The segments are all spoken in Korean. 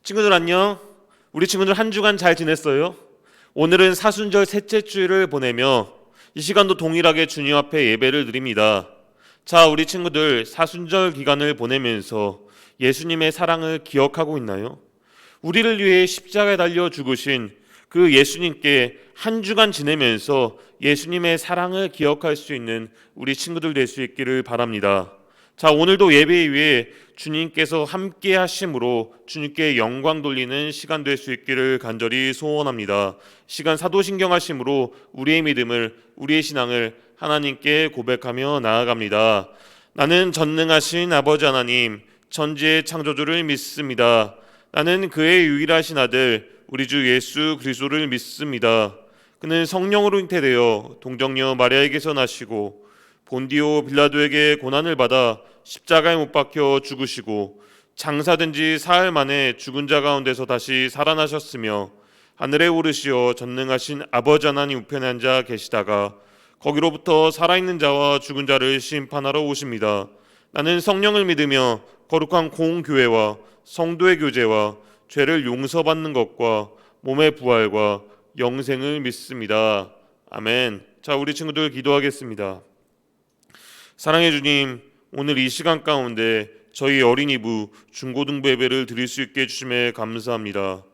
친구들 안녕. 우리 친구들 한 주간 잘 지냈어요? 오늘은 사순절 셋째 주일을 보내며 이 시간도 동일하게 주님 앞에 예배를 드립니다. 자, 우리 친구들 사순절 기간을 보내면서 예수님의 사랑을 기억하고 있나요? 우리를 위해 십자가에 달려 죽으신 그 예수님께 한 주간 지내면서 예수님의 사랑을 기억할 수 있는 우리 친구들 될 수 있기를 바랍니다. 자, 오늘도 예배 위에 주님께서 함께 하심으로 주님께 영광 돌리는 시간 될 수 있기를 간절히 소원합니다. 시간 사도신경 하심으로 우리의 믿음을, 우리의 신앙을 하나님께 고백하며 나아갑니다. 나는 전능하신 아버지 하나님, 천지의 창조주를 믿습니다. 나는 그의 유일하신 아들 우리 주 예수 그리스도를 믿습니다. 그는 성령으로 잉태되어 동정녀 마리아에게서 나시고 본디오 빌라도에게 고난을 받아 십자가에 못 박혀 죽으시고 장사된 지 사흘 만에 죽은 자 가운데서 다시 살아나셨으며 하늘에 오르시어 전능하신 아버지 하나님 우편에 앉아 계시다가 거기로부터 살아있는 자와 죽은 자를 심판하러 오십니다. 나는 성령을 믿으며 거룩한 공교회와 성도의 교제와 죄를 용서받는 것과 몸의 부활과 영생을 믿습니다. 아멘. 자, 우리 친구들 기도하겠습니다. 사랑해 주님, 오늘 이 시간 가운데 저희 어린이부, 중고등부 예배를 드릴 수 있게 해주심에 감사합니다.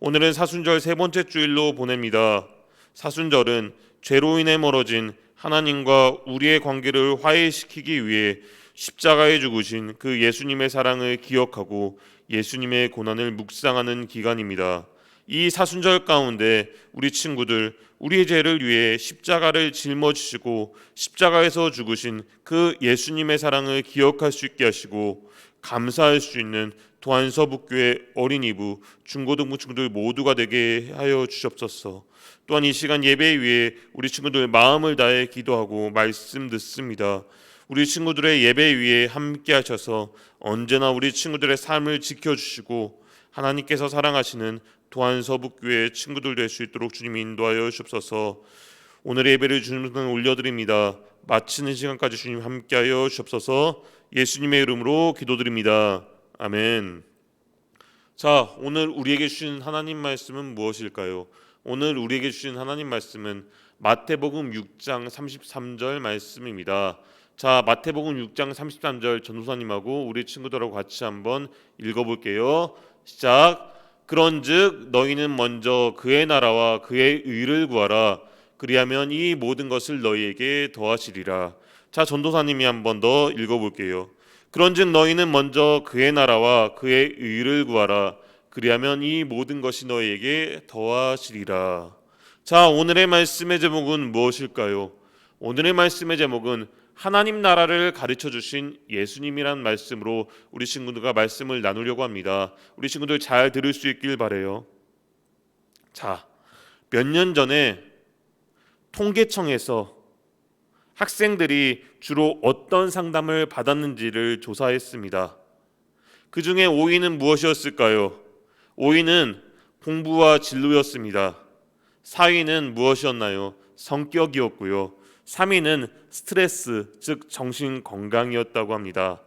오늘은 사순절 세 번째 주일로 보냅니다. 사순절은 죄로 인해 멀어진 하나님과 우리의 관계를 화해시키기 위해 십자가에 죽으신 그 예수님의 사랑을 기억하고 예수님의 고난을 묵상하는 기간입니다. 이 사순절 가운데 우리 친구들, 우리의 죄를 위해 십자가를 짊어지시고 십자가에서 죽으신 그 예수님의 사랑을 기억할 수 있게 하시고 감사할 수 있는 도안서북교회 어린이부, 중고등부 친구들 모두가 되게 하여 주시옵소서. 또한 이 시간 예배 위에 우리 친구들 마음을 다해 기도하고 말씀 듣습니다. 우리 친구들의 예배 위에 함께 하셔서 언제나 우리 친구들의 삶을 지켜주시고 하나님께서 사랑하시는 도안서북교회 친구들 될 수 있도록 주님 인도하여 주옵소서. 오늘의 예배를 주님께 올려드립니다. 마치는 시간까지 주님 함께하여 주옵소서. 예수님의 이름으로 기도드립니다. 아멘. 자, 오늘 우리에게 주신 하나님 말씀은 무엇일까요? 오늘 우리에게 주신 하나님 말씀은 마태복음 6장 33절 말씀입니다. 자, 마태복음 6장 33절 전도사님하고 우리 친구들하고 같이 한번 읽어볼게요. 시작. 그런즉 너희는 먼저 그의 나라와 그의 의를 구하라. 그리하면 이 모든 것을 너희에게 더하시리라. 자, 전도사님이 한번 더 읽어볼게요. 그런즉 너희는 먼저 그의 나라와 그의 의를 구하라. 그리하면 이 모든 것이 너희에게 더하시리라. 자, 오늘의 말씀의 제목은 무엇일까요? 오늘의 말씀의 제목은 하나님 나라를 가르쳐 주신 예수님이란 말씀으로 우리 친구들과 말씀을 나누려고 합니다. 우리 친구들 잘 들을 수 있길 바라요. 자, 몇 년 전에 통계청에서 학생들이 주로 어떤 상담을 받았는지를 조사했습니다. 그 중에 5위는 무엇이었을까요? 5위는 공부와 진로였습니다. 4위는 무엇이었나요? 성격이었고요. 3위는 스트레스, 즉 정신 건강이었다고 합니다.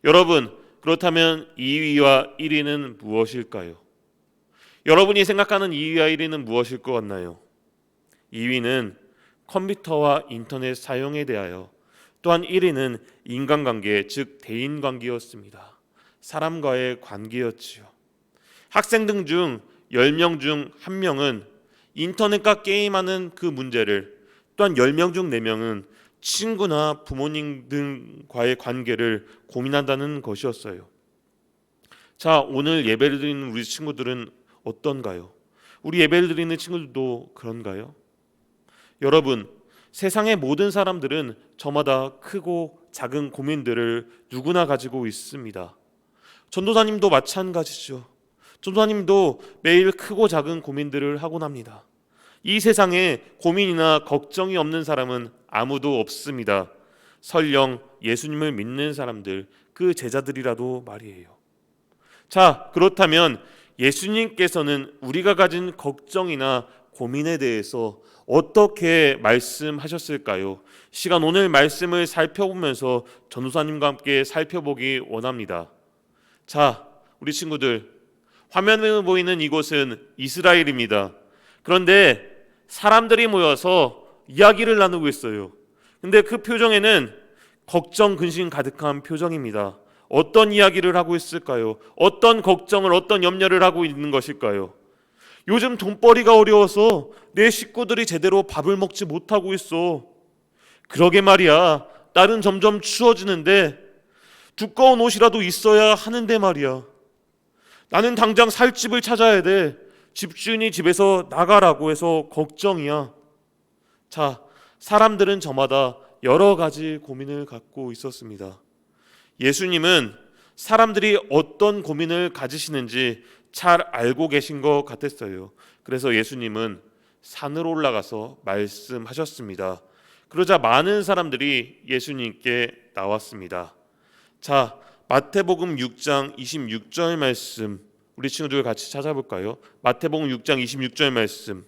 여러분, 그렇다면 2위와 1위는 무엇일까요? 여러분이 생각하는 2위와 1위는 무엇일 것 같나요? 2위는 컴퓨터와 인터넷 사용에 대하여, 또한 1위는 인간관계, 즉 대인관계였습니다. 사람과의 관계였지요. 학생들 중 10명 중 1명은 인터넷과 게임하는 그 문제를, 또한 10명 중 4명은 친구나 부모님 등과의 관계를 고민한다는 것이었어요. 자, 오늘 예배를 드리는 우리 친구들은 어떤가요? 우리 예배를 드리는 친구들도 그런가요? 여러분, 세상의 모든 사람들은 저마다 크고 작은 고민들을 누구나 가지고 있습니다. 전도사님도 마찬가지죠. 전도사님도 매일 크고 작은 고민들을 하곤 합니다. 이 세상에 고민이나 걱정이 없는 사람은 아무도 없습니다. 설령 예수님을 믿는 사람들, 그 제자들이라도 말이에요. 자, 그렇다면 예수님께서는 우리가 가진 걱정이나 고민에 대해서 어떻게 말씀하셨을까요? 시간 오늘 말씀을 살펴보면서 전도사님과 함께 살펴보기 원합니다. 자, 우리 친구들, 화면에 보이는 이곳은 이스라엘입니다. 그런데 사람들이 모여서 이야기를 나누고 있어요. 근데 그 표정에는 걱정, 근심 가득한 표정입니다. 어떤 이야기를 하고 있을까요? 어떤 걱정을, 어떤 염려를 하고 있는 것일까요? 요즘 돈벌이가 어려워서 내 식구들이 제대로 밥을 먹지 못하고 있어. 그러게 말이야. 날은 점점 추워지는데 두꺼운 옷이라도 있어야 하는데 말이야. 나는 당장 살 집을 찾아야 돼. 집주인이 집에서 나가라고 해서 걱정이야. 자, 사람들은 저마다 여러 가지 고민을 갖고 있었습니다. 예수님은 사람들이 어떤 고민을 가지시는지 잘 알고 계신 것 같았어요. 그래서 예수님은 산으로 올라가서 말씀하셨습니다. 그러자 많은 사람들이 예수님께 나왔습니다. 자, 마태복음 6장 26절 말씀 우리 친구들 같이 찾아볼까요? 마태복음 6장 26절 말씀.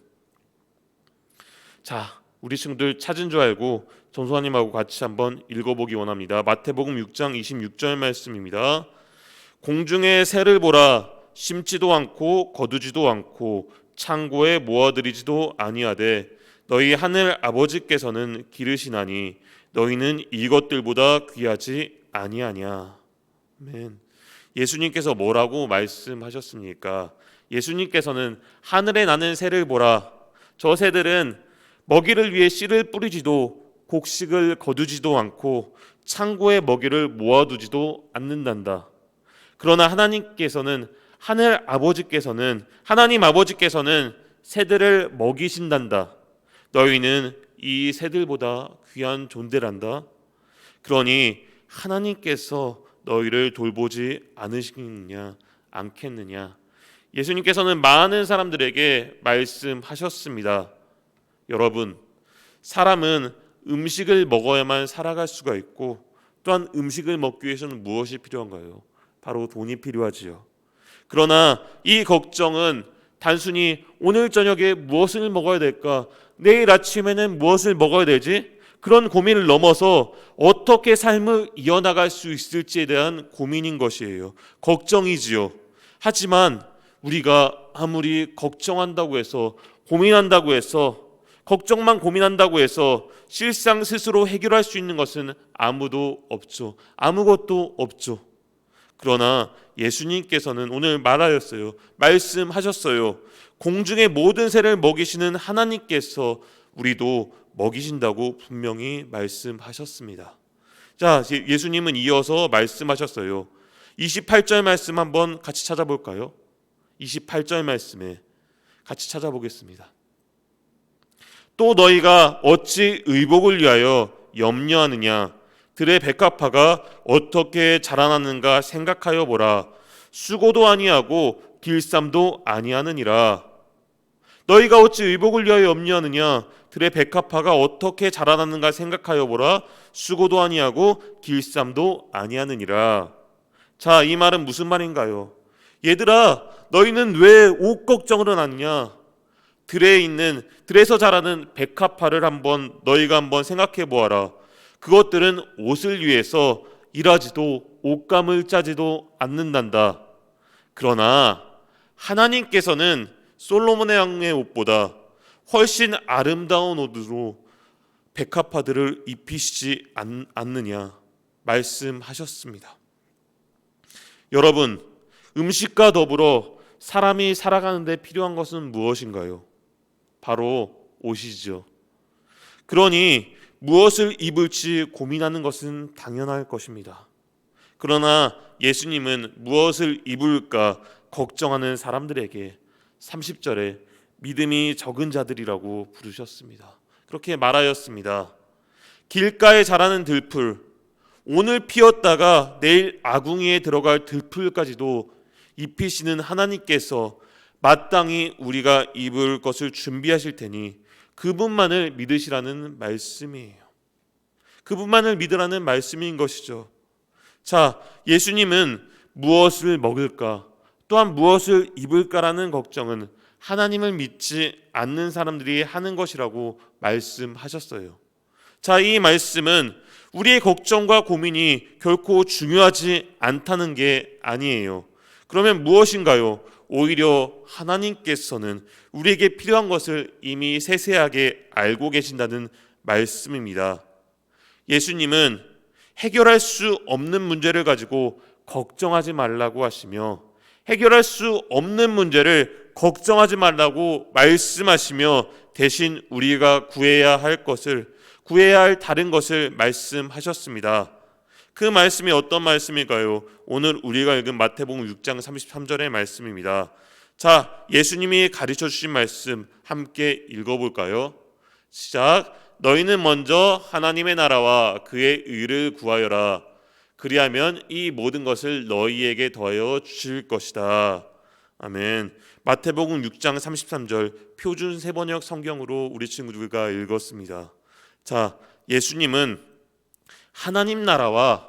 자, 우리 친구들 찾은 줄 알고 전소환님하고 같이 한번 읽어보기 원합니다. 마태복음 6장 26절 말씀입니다. 공중의 새를 보라. 심지도 않고 거두지도 않고 창고에 모아들이지도 아니하되 너희 하늘 아버지께서는 기르시나니 너희는 이것들보다 귀하지 아니하냐. 아멘. 예수님께서 뭐라고 말씀하셨습니까? 예수님께서는 하늘에 나는 새를 보라. 저 새들은 먹이를 위해 씨를 뿌리지도 곡식을 거두지도 않고 창고에 먹이를 모아두지도 않는단다. 그러나 하나님 아버지께서는 새들을 먹이신단다. 너희는 이 새들보다 귀한 존재란다. 그러니 하나님께서 너희를 돌보지 않겠느냐. 예수님께서는 많은 사람들에게 말씀하셨습니다. 여러분, 사람은 음식을 먹어야만 살아갈 수가 있고 또한 음식을 먹기 위해서는 무엇이 필요한가요? 바로 돈이 필요하지요. 그러나 이 걱정은 단순히 오늘 저녁에 무엇을 먹어야 될까? 내일 아침에는 무엇을 먹어야 되지? 그런 고민을 넘어서 어떻게 삶을 이어나갈 수 있을지에 대한 고민인 것이에요. 걱정이지요. 하지만 우리가 아무리 걱정한다고 해서 걱정만 고민한다고 해서 실상 스스로 해결할 수 있는 것은 아무것도 없죠. 그러나 예수님께서는 오늘 말씀하셨어요. 공중의 모든 새를 먹이시는 하나님께서 우리도 먹이신다고 분명히 말씀하셨습니다. 자, 예수님은 이어서 말씀하셨어요. 28절 말씀 한번 같이 찾아볼까요? 28절 말씀에 같이 찾아보겠습니다. 또 너희가 어찌 의복을 위하여 염려하느냐? 들의 백합화가 어떻게 자라나는가 생각하여 보라. 수고도 아니하고 길쌈도 아니하느니라. 너희가 어찌 의복을 위하여 염려하느냐? 들의 백합화가 어떻게 자라나는가 생각하여 보라. 수고도 아니하고 길쌈도 아니하느니라. 자, 이 말은 무슨 말인가요? 얘들아, 너희는 왜 옷 걱정을 하느냐? 들에서 자라는 백합화를 너희가 한번 생각해 보아라. 그것들은 옷을 위해서 일하지도 옷감을 짜지도 않는단다. 그러나 하나님께서는 솔로몬의 왕의 옷보다 훨씬 아름다운 옷으로 백합화들을 입히시지 않느냐 말씀하셨습니다. 여러분, 음식과 더불어 사람이 살아가는 데 필요한 것은 무엇인가요? 바로 옷이죠. 그러니 무엇을 입을지 고민하는 것은 당연할 것입니다. 그러나 예수님은 무엇을 입을까 걱정하는 사람들에게 30절에 믿음이 적은 자들이라고 부르셨습니다. 그렇게 말하였습니다. 길가에 자라는 들풀, 오늘 피었다가 내일 아궁이에 들어갈 들풀까지도 입히시는 하나님께서 마땅히 우리가 입을 것을 준비하실 테니 그분만을 믿으시라는 말씀이에요. 그분만을 믿으라는 말씀인 것이죠. 자, 예수님은 무엇을 먹을까, 또한 무엇을 입을까라는 걱정은 하나님을 믿지 않는 사람들이 하는 것이라고 말씀하셨어요. 자, 이 말씀은 우리의 걱정과 고민이 결코 중요하지 않다는 게 아니에요. 그러면 무엇인가요? 오히려 하나님께서는 우리에게 필요한 것을 이미 세세하게 알고 계신다는 말씀입니다. 예수님은 해결할 수 없는 문제를 가지고 걱정하지 말라고 하시며, 해결할 수 없는 문제를 걱정하지 말라고 말씀하시며, 대신 우리가 구해야 할 다른 것을 말씀하셨습니다. 그 말씀이 어떤 말씀일까요? 오늘 우리가 읽은 마태복음 6장 33절의 말씀입니다. 자, 예수님이 가르쳐 주신 말씀 함께 읽어볼까요? 시작. 너희는 먼저 하나님의 나라와 그의 의를 구하여라. 그리하면 이 모든 것을 너희에게 더하여 주실 것이다. 아멘. 마태복음 6장 33절 표준 세번역 성경으로 우리 친구들과 읽었습니다. 자, 예수님은 하나님 나라와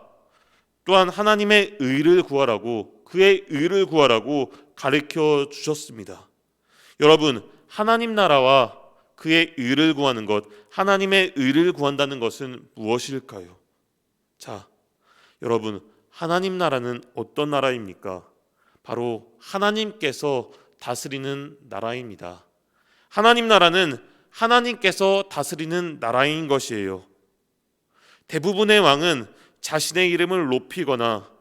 또한 하나님의 의를 구하라고, 그의 의를 구하라고 가르쳐 주셨습니다. 여러분, 하나님 나라와 그의 의를 구하는 것, 하나님의 의를 구한다는 것은 무엇일까요? 자, 여러분, 하나님 나라는 어떤 나라입니까? 바로 하나님께서 다스리는 나라입니다. 하나님 나라는 하나님께서 다스리는 나라인 것이에요. 대부분의 왕은 자신의 이름을 높이거나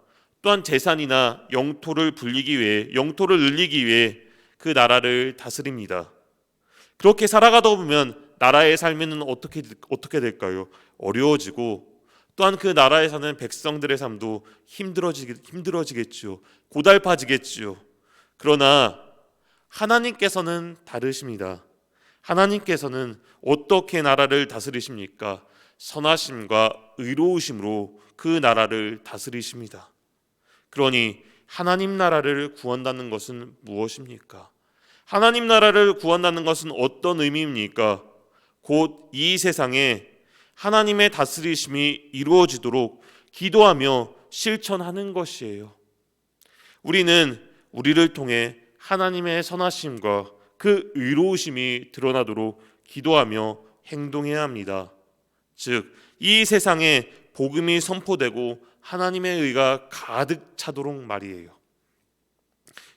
또한 재산이나 영토를 늘리기 위해 그 나라를 다스립니다. 그렇게 살아가다 보면 나라의 삶은 어떻게 될까요? 어려워지고, 또한 그 나라에 사는 백성들의 삶도 힘들어지겠죠. 고달파지겠죠. 그러나 하나님께서는 다르십니다. 하나님께서는 어떻게 나라를 다스리십니까? 선하심과 의로우심으로 그 나라를 다스리십니다. 그러니 하나님 나라를 구한다는 것은 무엇입니까? 하나님 나라를 구한다는 것은 어떤 의미입니까? 곧 이 세상에 하나님의 다스리심이 이루어지도록 기도하며 실천하는 것이에요. 우리는 우리를 통해 하나님의 선하심과 그 의로우심이 드러나도록 기도하며 행동해야 합니다. 즉, 이 세상에 복음이 선포되고 하나님의 의가 가득 차도록 말이에요.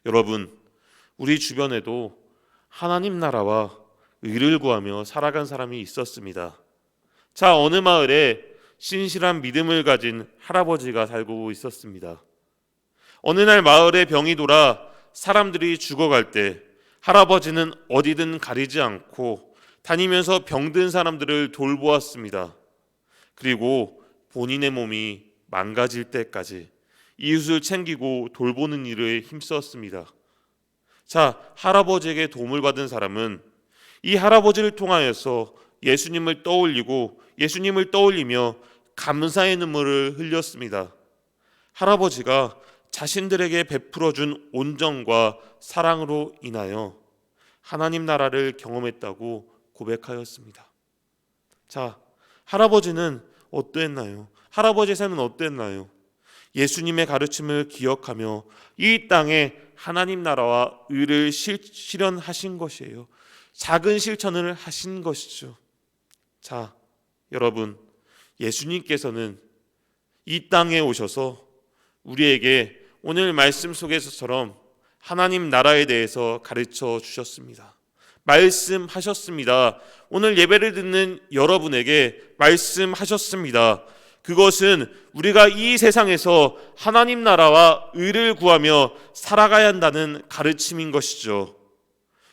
여러분, 우리 주변에도 하나님 나라와 의를 구하며 살아간 사람이 있었습니다. 자, 어느 마을에 신실한 믿음을 가진 할아버지가 살고 있었습니다. 어느 날 마을에 병이 돌아 사람들이 죽어갈 때 할아버지는 어디든 가리지 않고 다니면서 병든 사람들을 돌보았습니다. 그리고 본인의 몸이 망가질 때까지 이웃을 챙기고 돌보는 일에 힘썼습니다. 자, 할아버지에게 도움을 받은 사람은 이 할아버지를 통하여서 예수님을 떠올리며 감사의 눈물을 흘렸습니다. 할아버지가 자신들에게 베풀어준 온정과 사랑으로 인하여 하나님 나라를 경험했다고 고백하였습니다. 자, 할아버지는 어땠나요? 할아버지의 삶은 어땠나요? 예수님의 가르침을 기억하며 이 땅에 하나님 나라와 의를 실현하신 것이에요. 작은 실천을 하신 것이죠. 자, 여러분, 예수님께서는 이 땅에 오셔서 우리에게 오늘 말씀 속에서처럼 하나님 나라에 대해서 가르쳐 주셨습니다. 말씀하셨습니다. 오늘 예배를 듣는 여러분에게 말씀하셨습니다. 그것은 우리가 이 세상에서 하나님 나라와 의를 구하며 살아가야 한다는 가르침인 것이죠.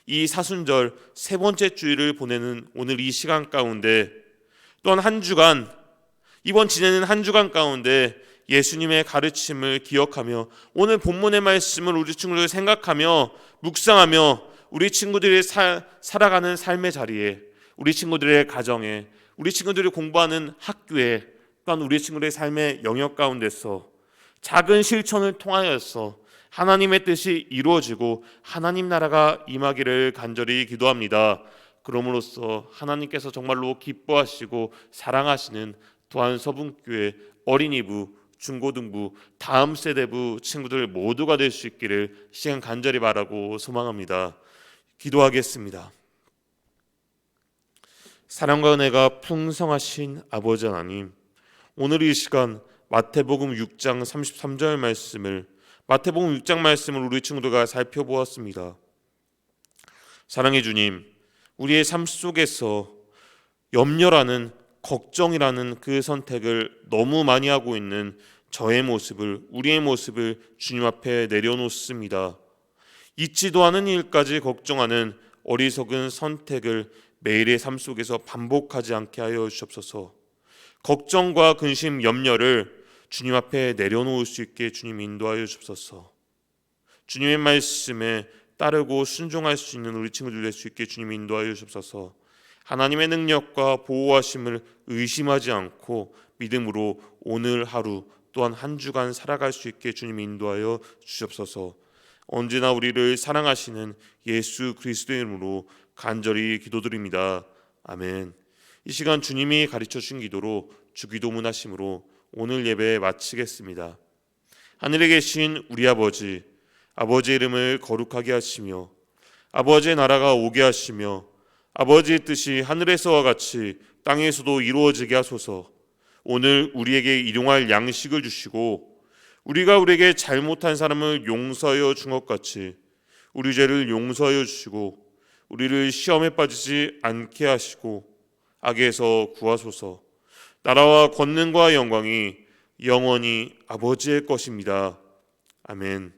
이 사순절 세 번째 주일을 보내는 오늘 이 시간 가운데, 또한 이번 지내는 한 주간 가운데 예수님의 가르침을 기억하며 오늘 본문의 말씀을 우리 친구들 생각하며 묵상하며 우리 친구들이 살아가는 삶의 자리에, 우리 친구들의 가정에, 우리 친구들이 공부하는 학교에, 또한 우리 친구들의 삶의 영역 가운데서 작은 실천을 통하여서 하나님의 뜻이 이루어지고 하나님 나라가 임하기를 간절히 기도합니다. 그럼으로써 하나님께서 정말로 기뻐하시고 사랑하시는 또한 서분교회 어린이부, 중고등부, 다음 세대부 친구들 모두가 될 수 있기를 시간 간절히 바라고 소망합니다. 기도하겠습니다. 사랑과 은혜가 풍성하신 아버지 하나님, 오늘 이 시간 마태복음 6장 33절 말씀을 마태복음 6장 말씀을 우리 친구들과 살펴보았습니다. 사랑의 주님, 우리의 삶 속에서 염려라는, 걱정이라는 그 선택을 너무 많이 하고 있는 저의 모습을, 우리의 모습을 주님 앞에 내려놓습니다. 잊지도 않은 일까지 걱정하는 어리석은 선택을 매일의 삶 속에서 반복하지 않게 하여 주옵소서. 걱정과 근심, 염려를 주님 앞에 내려놓을 수 있게 주님 인도하여 주옵소서. 주님의 말씀에 따르고 순종할 수 있는 우리 친구들 될 수 있게 주님 인도하여 주옵소서. 하나님의 능력과 보호하심을 의심하지 않고 믿음으로 오늘 하루 또한 한 주간 살아갈 수 있게 주님 인도하여 주옵소서. 언제나 우리를 사랑하시는 예수 그리스도의 이름으로 간절히 기도드립니다. 아멘. 이 시간 주님이 가르쳐 주신 기도로 주기도문 하심으로 오늘 예배 마치겠습니다. 하늘에 계신 우리 아버지, 아버지의 이름을 거룩하게 하시며 아버지의 나라가 오게 하시며 아버지의 뜻이 하늘에서와 같이 땅에서도 이루어지게 하소서. 오늘 우리에게 일용할 양식을 주시고 우리가 우리에게 잘못한 사람을 용서하여 준 것 같이 우리 죄를 용서하여 주시고 우리를 시험에 빠지지 않게 하시고 악에서 구하소서. 나라와 권능과 영광이 영원히 아버지의 것입니다. 아멘.